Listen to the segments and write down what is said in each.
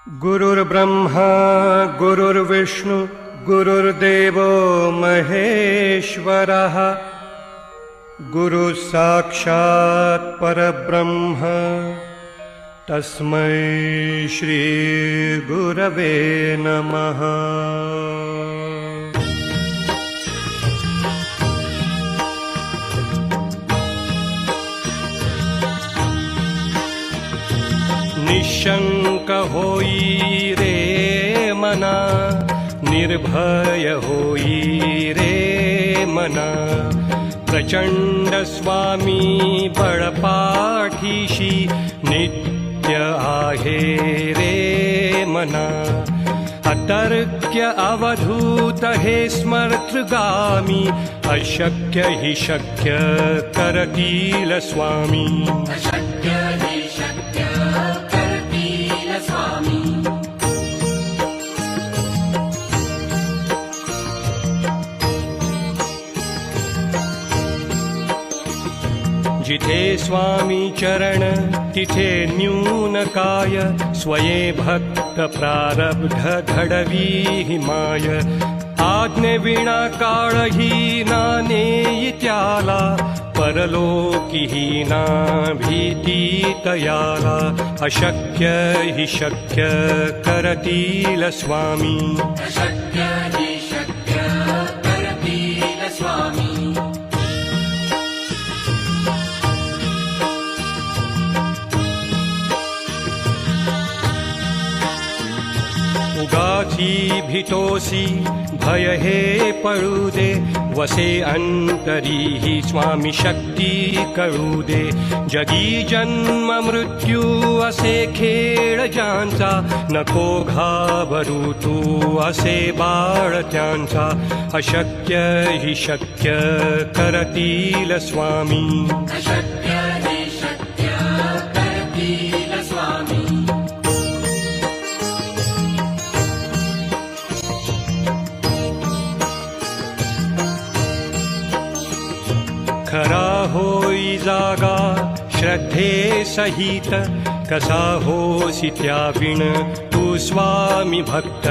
गुरुर्ब्रह्मा गुरुर्विष्णु गुरुर्देवो महेश्वरः गुरुः साक्षात् परब्रह्म तस्मै श्री गुरवे नमः। निशंक होई रे मना, निर्भय होई रे मना, प्रचंड स्वामी बळपाठीशी नित्य आहे रे मना। अतर्क्य अवधूत हे स्मर्तृगामी, अशक्य हि शक्य करतील स्वामी। जिथे स्वामी चरण तिथे न्यून काय, स्वये भक्त प्रारब्ध घडवी हिमाय। आज्ञे विना काळही ना नेई त्याला, परलोकी ही ना भीती तयाला। अशक्य हि शक्य करतील स्वामी। उगाची भीतोसी भय हे पळू दे, वसे अंतरी ही स्वामी शक्ती कळू दे। जगी जन्म मृत्यू असे खेळ ज्यांचा, नको घाबरू तू असे बाळ त्यांचा। अशक्य हि शक्य करतील स्वामी। खरा होई जागा श्रद्धे सहित, कसा होसी त्याविण तू स्वामी भक्त।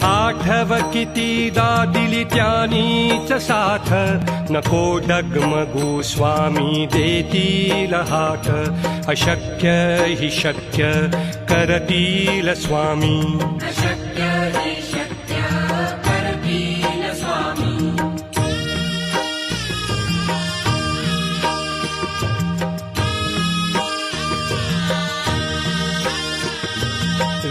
आठव कितीदा दिली त्यानीच साथ, नको डगमगू स्वामी देतील हात। अशक्य हि शक्य करतील स्वामी।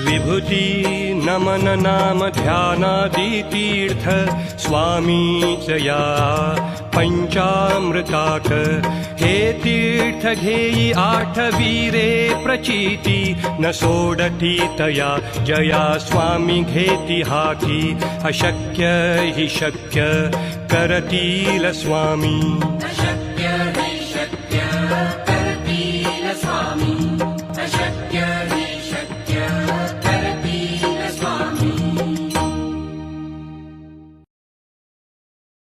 विभूती नमन नाम ध्यानादि तीर्थ, स्वामीच या पंचामृताक। हे तीर्थ घेई आठवी रे प्रचिती, न सोडती तया जया स्वामी घेती हाती। अशक्य हि शक्य करतील स्वामी। अशक्य हि शक्य करतील स्वामी।